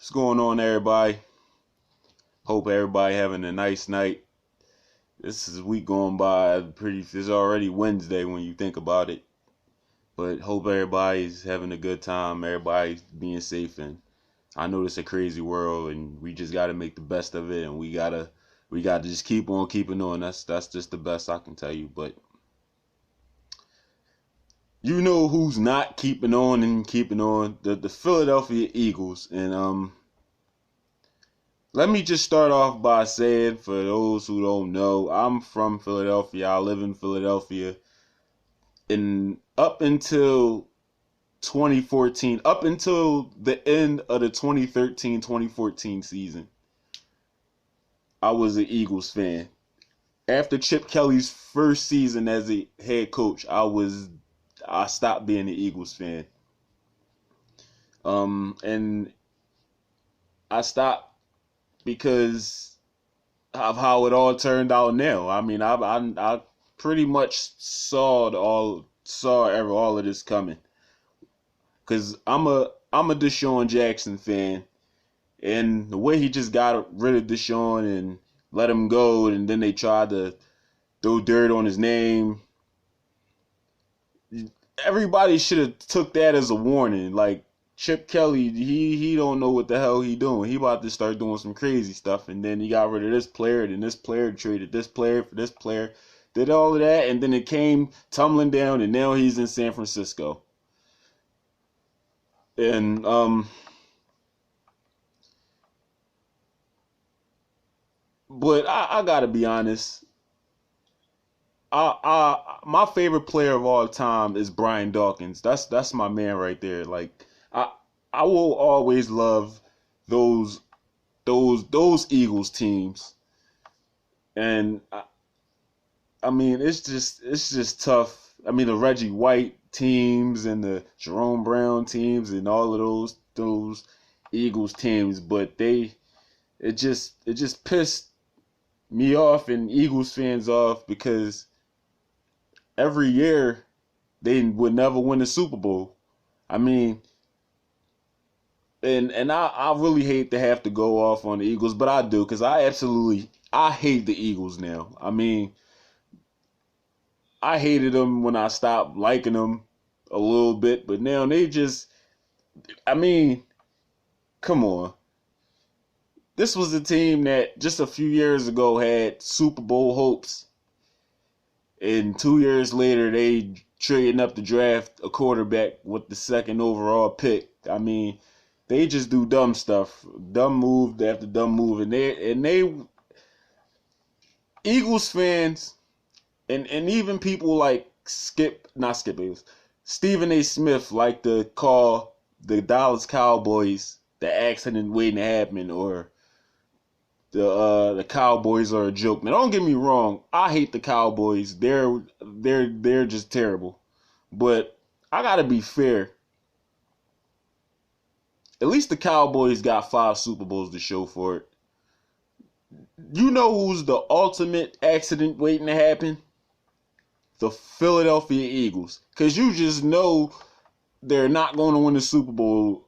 What's going on, everybody? Hope everybody having a nice night. This is a week going by it's already Wednesday when you think about it. But hope everybody's having a good time, everybody's being safe, and I know it's a crazy world and we just gotta make the best of it, and we gotta just keep on keeping on. That's just the best I can tell you. But you know who's not keeping on and keeping on? The Philadelphia Eagles. And let me just start off by saying, for those who don't know, I'm from Philadelphia. I live in Philadelphia. And up until 2014, up until the end of the 2013-2014 season, I was an Eagles fan. After Chip Kelly's first season as a head coach, I stopped being an Eagles fan. And I stopped because of how it all turned out now. I mean, I pretty much saw all of this coming. Cause I'm a Deshaun Jackson fan, and the way he just got rid of Deshaun and let him go, and then they tried to throw dirt on his name. Everybody should have took that as a warning. Like, Chip Kelly, he don't know what the hell he doing. He about to start doing some crazy stuff, and then he got rid of this player, then this player traded this player for this player, did all of that, and then it came tumbling down, and now he's in San Francisco. And but I gotta be honest. My favorite player of all time is Brian Dawkins. That's my man right there. Like, I I will always love those those Eagles teams. And I mean, it's just tough. I mean, the Reggie White teams and the Jerome Brown teams and all of those Eagles teams, but it just pissed me off and Eagles fans off because every year they would never win the Super Bowl. I mean, and I really hate to have to go off on the Eagles, but I do because I hate the Eagles now. I mean, I hated them when I stopped liking them a little bit, but now they just, I mean, come on. This was a team that just a few years ago had Super Bowl hopes, and 2 years later they trading up to draft a quarterback with the second overall pick. I mean, they just do dumb stuff, dumb move after dumb move, and they Eagles fans and even people like not Skip Bayless, Stephen A. Smith like to call the Dallas Cowboys the accident waiting to happen, or the Cowboys are a joke. Now, don't get me wrong, I hate the Cowboys. They're just terrible. But I gotta be fair. At least the Cowboys got 5 Super Bowls to show for it. You know who's the ultimate accident waiting to happen? The Philadelphia Eagles. Because you just know they're not going to win the Super Bowl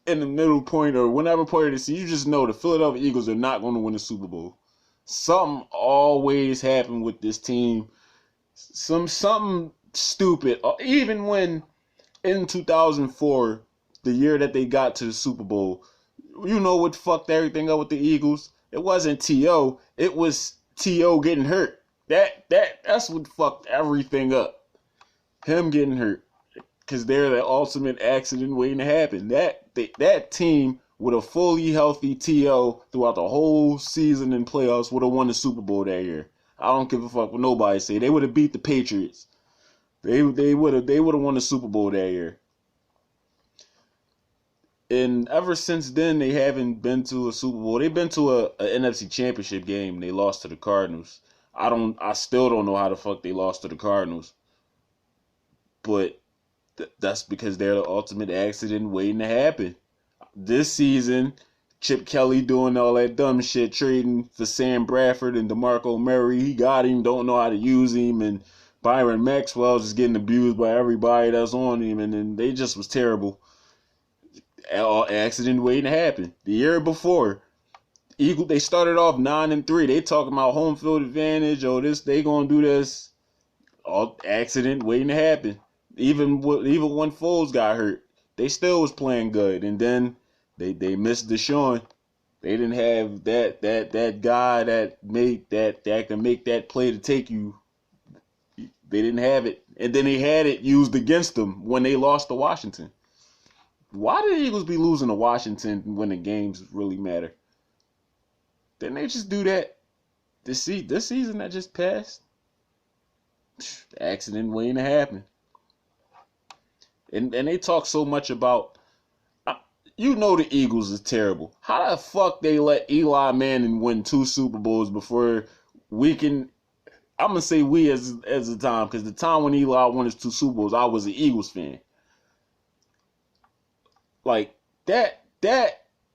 in the middle point or whenever point of the season. You just know the Philadelphia Eagles are not going to win the Super Bowl. Something always happened with this team. Something stupid. Even when in 2004, the year that they got to the Super Bowl, you know what fucked everything up with the Eagles? It wasn't T.O. It was T.O. getting hurt. That's what fucked everything up. Him getting hurt. Because they're the ultimate accident waiting to happen. That team with a fully healthy T.O. throughout the whole season and playoffs would have won the Super Bowl that year. I don't give a fuck what nobody say. They would have beat the Patriots. They would have won the Super Bowl that year. And ever since then, they haven't been to a Super Bowl. They've been to a NFC Championship game. They lost to the Cardinals. I still don't know how the fuck they lost to the Cardinals. But that's because they're the ultimate accident waiting to happen. This season, Chip Kelly doing all that dumb shit, trading for Sam Bradford and DeMarco Murray. He got him, don't know how to use him, and Byron Maxwell just getting abused by everybody that's on him, and then they just was terrible. Accident waiting to happen. The year before, they started off 9-3. They talking about home field advantage. Oh, they gonna do this. All accident waiting to happen. Even when Foles got hurt, they still was playing good. And then they missed Deshaun. They didn't have that guy that can make that play to take you. They didn't have it, and then they had it used against them when they lost to Washington. Why did the Eagles be losing to Washington when the games really matter? Didn't they just do that this season that just passed? The accident waiting to happen. And they talk so much about, the Eagles is terrible. How the fuck they let Eli Manning win 2 Super Bowls before we can? I'm gonna say we as the time, because the time when Eli won his 2 Super Bowls, I was an Eagles fan. Like that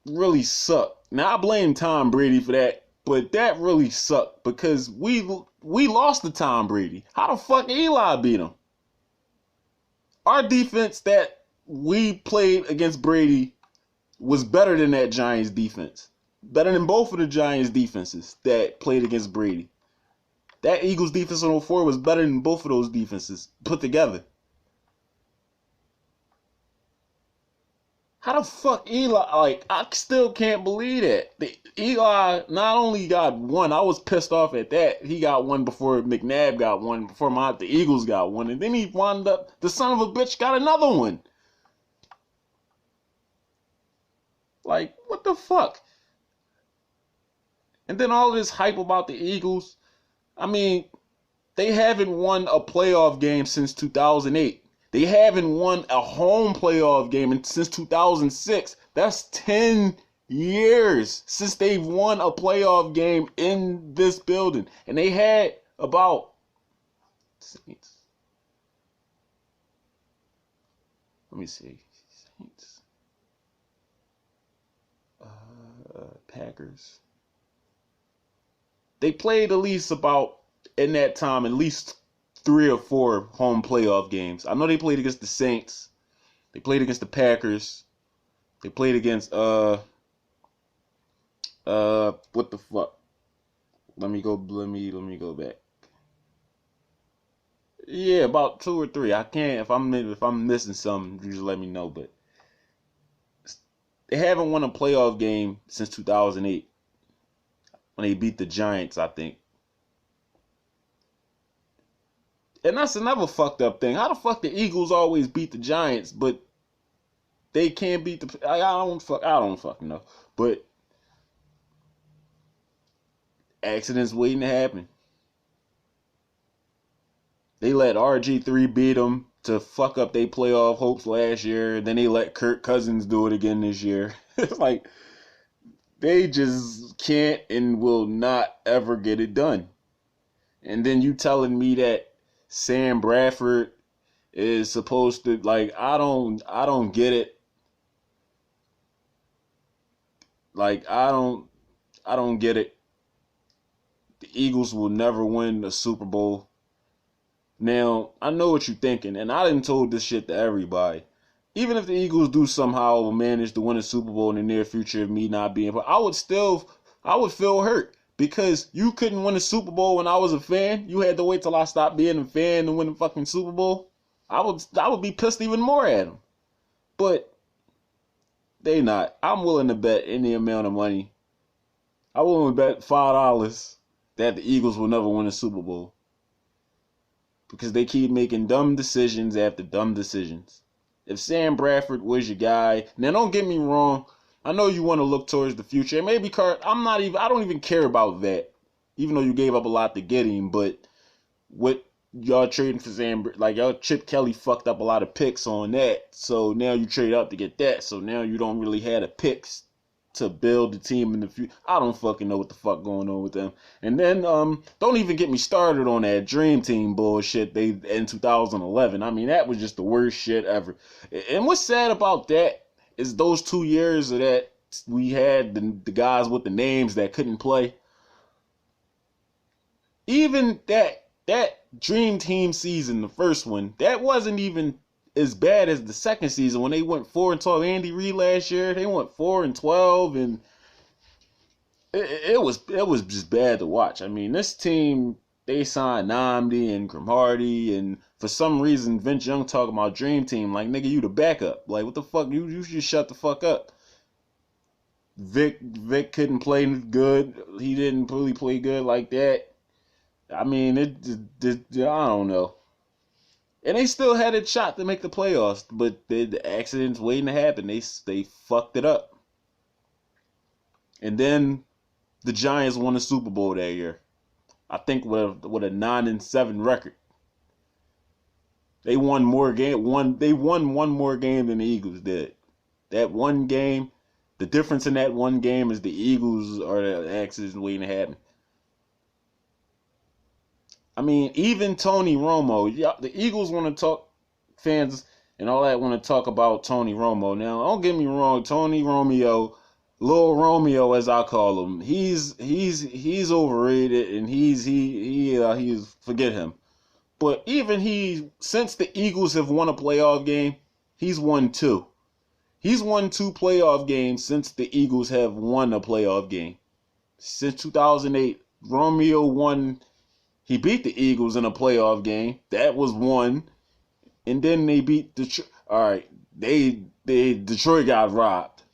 really sucked. Now I blame Tom Brady for that, but that really sucked because we lost to Tom Brady. How the fuck Eli beat him? Our defense that we played against Brady was better than that Giants defense. Better than both of the Giants defenses that played against Brady. That Eagles defense on 04 was better than both of those defenses put together. How the fuck Eli, I still can't believe that. Eli not only got one, I was pissed off at that. He got one before McNabb got one, before the Eagles got one, and then he wound up, the son of a bitch got another one. Like, what the fuck? And then all this hype about the Eagles. I mean, they haven't won a playoff game since 2008. They haven't won a home playoff game since 2006. That's 10 years since they've won a playoff game in this building. And they had about Saints. Let me see. Saints. Packers. They played at least about, in that time, at least 3 or 4 home playoff games. I know they played against the Saints. They played against the Packers. They played against what the fuck? Let me go back. Yeah, about 2 or 3. I can't, if I'm missing something, you just let me know, but they haven't won a playoff game since 2008 when they beat the Giants, I think. And that's another fucked up thing. How the fuck the Eagles always beat the Giants, but they can't beat the? I don't fucking know. But accidents waiting to happen. They let RG3 beat them to fuck up their playoff hopes last year. Then they let Kirk Cousins do it again this year. It's like they just can't and will not ever get it done. And then you telling me that Sam Bradford is supposed to, like, I don't get it. Like, I don't get it. The Eagles will never win a Super Bowl. Now, I know what you're thinking, and I done told this shit to everybody. Even if the Eagles do somehow manage to win a Super Bowl in the near future of me not being, I would feel hurt. Because you couldn't win a Super Bowl when I was a fan. You had to wait till I stopped being a fan to win the fucking Super Bowl. I would be pissed even more at them. But they not. I'm willing to bet any amount of money. I'm willing to bet $5 that the Eagles will never win a Super Bowl. Because they keep making dumb decisions after dumb decisions. If Sam Bradford was your guy, now don't get me wrong, I know you want to look towards the future. And maybe I don't even care about that. Even though you gave up a lot to get him, but what y'all trading for Sam, like y'all Chip Kelly fucked up a lot of picks on that. So now you trade up to get that. So now you don't really have the picks to build the team in the future. I don't fucking know what the fuck going on with them. And then don't even get me started on that Dream Team bullshit they in 2011. I mean, that was just the worst shit ever. And what's sad about that is those 2 years of that we had the guys with the names that couldn't play. Even that Dream Team season, the first one, that wasn't even as bad as the second season when they went 4-12. Andy Reid last year, they went 4-12, and it was just bad to watch. I mean, this team, they signed Namdi and Cromartie, and for some reason Vince Young talking about Dream Team like, nigga, you the backup. Like, what the fuck? You should shut the fuck up. Vic couldn't play good. He didn't really play good like that. I mean, I don't know. And they still had a shot to make the playoffs, but the accidents waiting to happen. They fucked it up. And then the Giants won the Super Bowl that year. I think with a 9-7 record. They won more game. They won one more game than the Eagles did. That one game, the difference in that one game is the Eagles are the accidents waiting to happen. I mean, even Tony Romo, yeah, the Eagles want to talk, fans and all that want to talk about Tony Romo. Now, don't get me wrong, Tony Romeo, Lil Romeo as I call him, he's overrated, and he's forget him. But even since the Eagles have won a playoff game, he's won 2. He's won 2 playoff games since the Eagles have won a playoff game. Since 2008, Romeo won. He beat the Eagles in a playoff game. That was 1. And then they beat Detroit. All right, Detroit got robbed.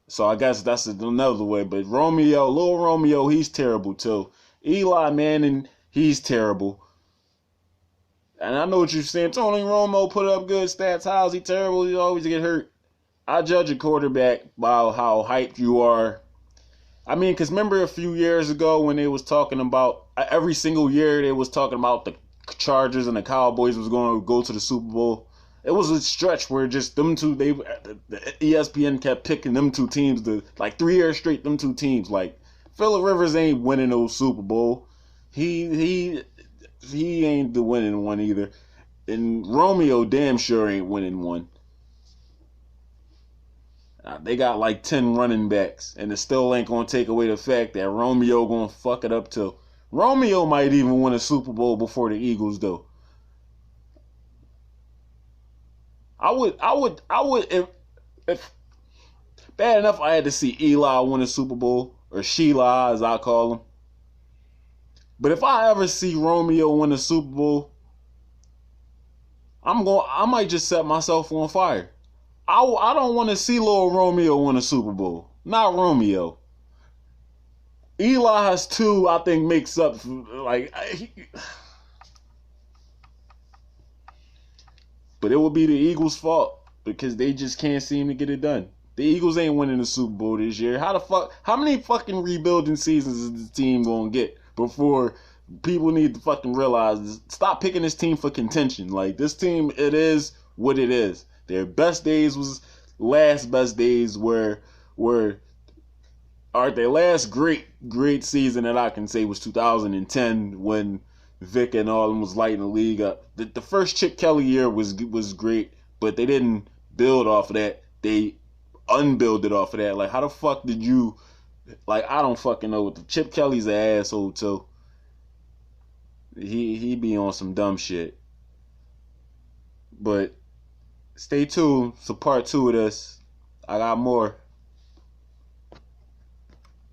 So I guess that's another way. But Lil Romeo, he's terrible too. Eli Manning, he's terrible. And I know what you're saying. Tony Romo put up good stats. How's he terrible? He always get hurt. I judge a quarterback by how hyped you are. I mean, because remember a few years ago when they was talking about, every single year they was talking about the Chargers and the Cowboys was going to go to the Super Bowl. It was a stretch where just them two, the ESPN kept picking them 2 teams, like 3 years straight, them 2 teams. Like, Phillip Rivers ain't winning no Super Bowl. He ain't the winning one either. And Romeo damn sure ain't winning one. They got like 10 running backs, and it still ain't going to take away the fact that Romeo going to fuck it up too. Romeo might even win a Super Bowl before the Eagles, though. I would, if bad enough I had to see Eli win a Super Bowl, or Sheila as I call him. But if I ever see Romeo win a Super Bowl, I might just set myself on fire. I don't want to see Lil Romeo win a Super Bowl. Not Romeo. Eli has 2, I think, makes up for, like, but it would be the Eagles' fault because they just can't seem to get it done. The Eagles ain't winning the Super Bowl this year. How many fucking rebuilding seasons is the team gonna get before people need to fucking realize, stop picking this team for contention? Like, this team, it is what it is. Their best days was last best days were their last great season that I can say was 2010 when Vic and all them was lighting the league up. The first Chip Kelly year was great, but they didn't build off of that. They unbuilded off of that. Like, how the fuck did you, like, I don't fucking know. Chip Kelly's an asshole too. He be on some dumb shit. But stay tuned for part 2 of this. I got more.